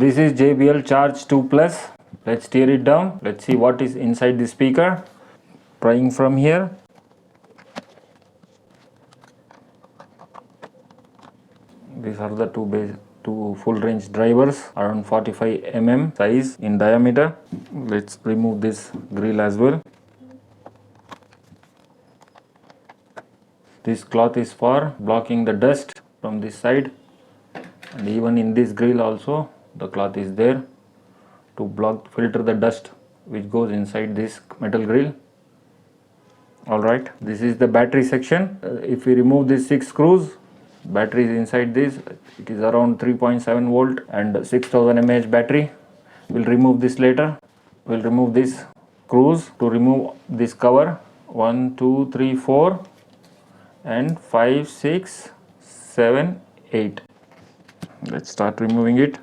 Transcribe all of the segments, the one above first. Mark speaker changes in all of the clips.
Speaker 1: This is JBL Charge 2 Plus. Let's tear it down. Let's see what is inside the speaker. Prying from here. These are the two full range drivers, around 45 mm size in diameter. Let's remove this grill as well. This cloth is for blocking the dust from this side, and even in this grill also the cloth is there to filter the dust which goes inside this metal grill. Alright, this is the battery section. If we remove these 6 screws, battery is inside this. It is around 3.7 volt and 6000 mAh battery. We'll remove this later. We'll remove this screws to remove this cover. 1 2 3 4 and 5 6 7 8. Let's start removing it.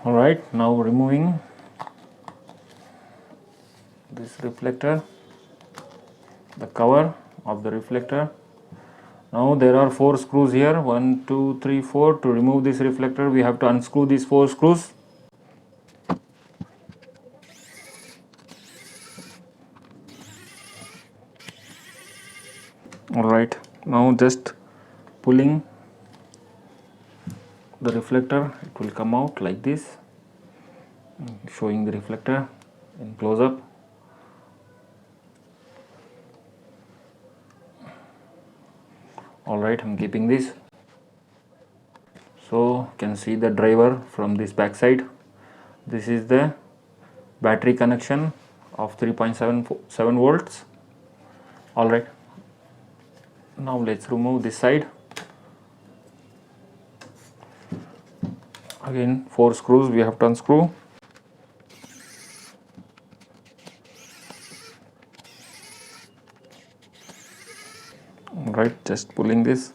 Speaker 1: Alright, now removing this reflector, the cover of the reflector. Now there are 4 screws here, 1 2 3 4. To remove this reflector we have to unscrew these 4 screws. Alright, now just pulling the reflector, it will come out like this, showing the reflector in close up. Alright, I'm keeping this. So you can see the driver from this back side. This is the battery connection of 3.7 volts. Alright, now let's remove this side. Again 4 screws we have to unscrew. Alright, just pulling this.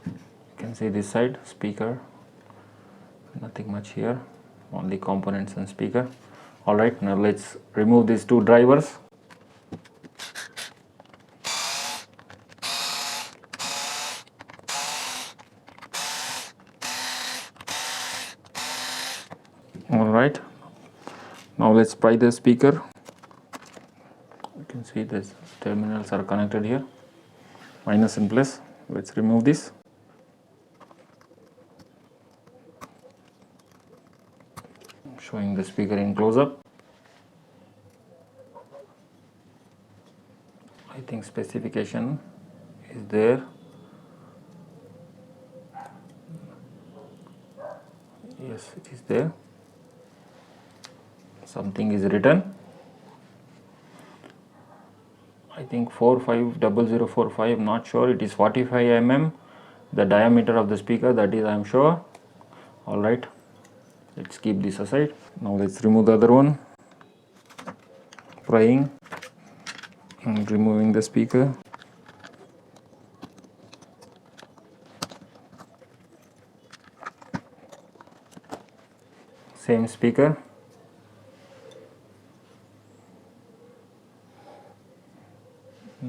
Speaker 1: You can see this side, speaker, nothing much here, only components and speaker. Alright, now let's remove these 2 drivers. Alright, now let's pry the speaker. You can see the terminals are connected here, minus and plus. Let's remove this. Showing the speaker in close up. I think specification is there. Yes, it is there. Something is written. I think 450045. I'm not sure. It is 45 mm, the diameter of the speaker, that is I am sure. Alright, let's keep this aside. Now let's remove the other one. Prying and removing the speaker. Same speaker.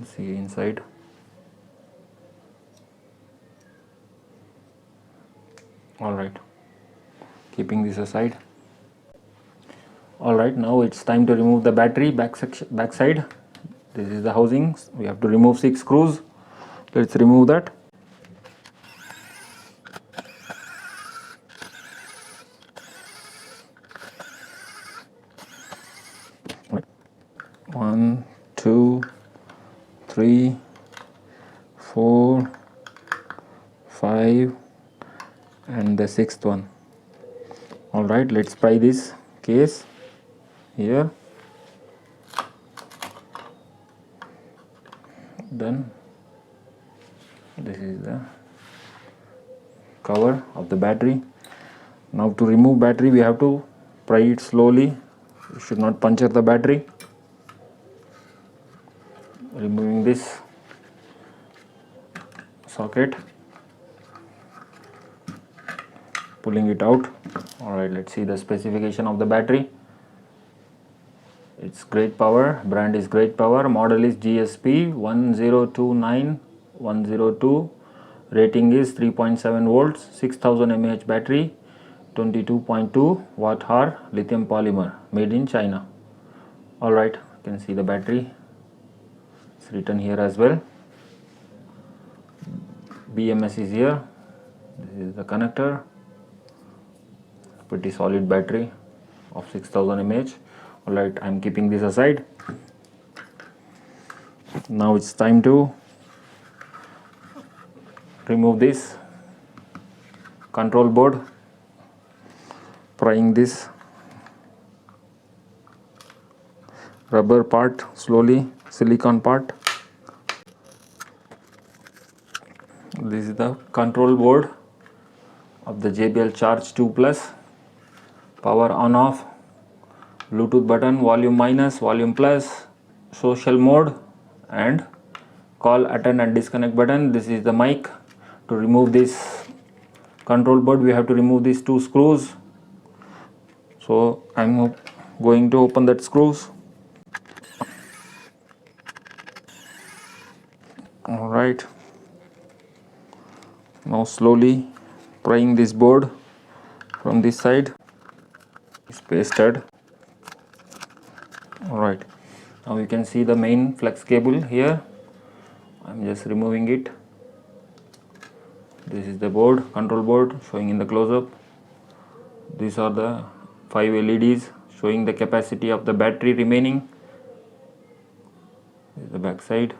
Speaker 1: See inside. Alright, keeping this aside. Alright, now it's time to remove the battery back side. This is the housing. We have to remove 6 screws. Let's remove that. One, 2, 3, 4, 5 and the 6th one. Alright, let's pry this case here. Then this is the cover of the battery. Now to remove battery we have to pry it slowly. You should not puncture the battery. Removing this socket, pulling it out. Alright, let's see the specification of the battery. It's great power, brand is great power, model is GSP 1029102, rating is 3.7 volts, 6000 mAh battery, 22.2 watt hour, lithium polymer, made in China. Alright, you can see the battery, it's written here as well. BMS is here, this is the connector, pretty solid battery of 6000 mAh. Alright, I'm keeping this aside. Now it's time to remove this control board, prying this rubber part slowly, silicone part. This is the control board of the JBL Charge 2 Plus. Power on off, Bluetooth button, volume minus, volume plus, social mode, and call, attend and disconnect button. This is the mic. To remove this control board, we have to remove these two screws. So I'm going to open that screws. Alright, now slowly prying this board from this side. It's pasted. Alright, now you can see the main flex cable here. I'm just removing it. This is the board, control board, showing in the close-up. These are the 5 LEDs showing the capacity of the battery remaining. This is the back side.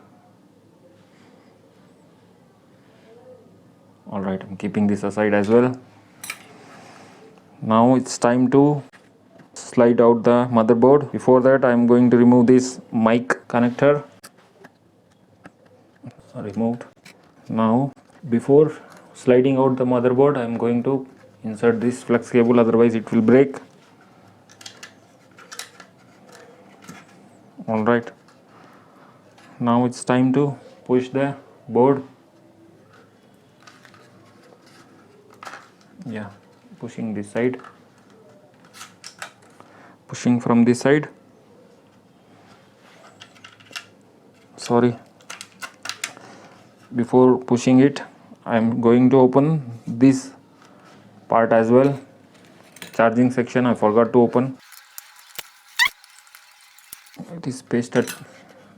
Speaker 1: Alright, I'm keeping this aside as well. Now it's time to slide out the motherboard. Before that, I'm going to remove this mic connector. Removed. Now, before sliding out the motherboard, I'm going to insert this flex cable, otherwise it will break. Alright, now it's time to push the board. Yeah, pushing this side, pushing from this side. Sorry, before pushing it, I'm going to open this part as well. Charging section I forgot to open. It is pasted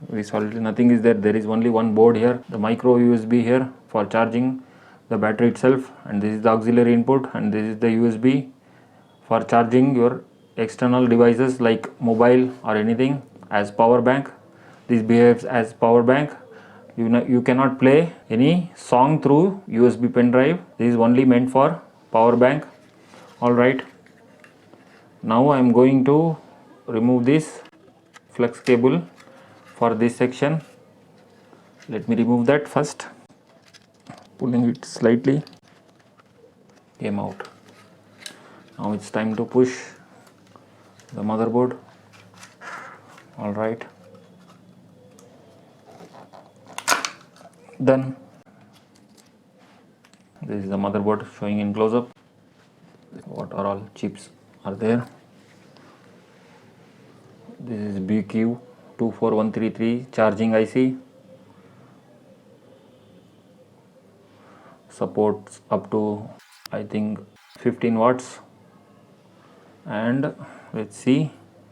Speaker 1: very solidly, nothing is there. There is only one board here, the micro USB here for charging the battery itself, and this is the auxiliary input, and this is the USB for charging your external devices like mobile or anything as power bank. This behaves as power bank. You cannot play any song through USB pen drive. This is only meant for power bank. Alright, now I am going to remove this flex cable for this section. Let me remove that first. Pulling it slightly, came out. Now it's time to push the motherboard. Alright, done. This is the motherboard showing in close-up. What are all chips are there. This is BQ24133 charging IC. Supports up to I think 15 watts. And let's see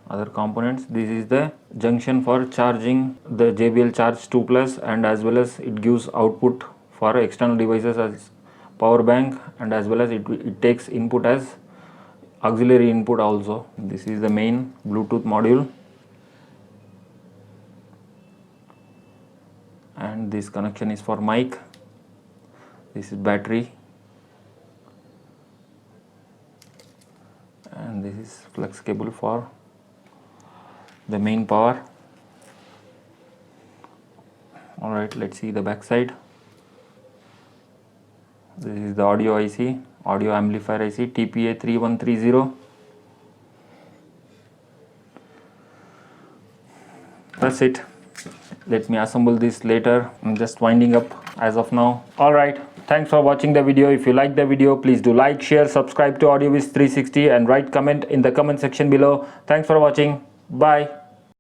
Speaker 1: other components. This is the junction for charging the JBL Charge 2 Plus, and as well as it gives output for external devices as power bank, and as well as it takes input as auxiliary input also. This is the main Bluetooth module, and this connection is for mic. This is battery, and this is flex cable for the main power. Alright, let's see the back side. This is the audio IC, audio amplifier IC TPA3130. That's it. Let me assemble this later. I'm just winding up as of now. Alright, thanks for watching the video. If you like the video, please do like, share, subscribe to AudioViz 360 and write comment in the comment section below. Thanks for watching. Bye.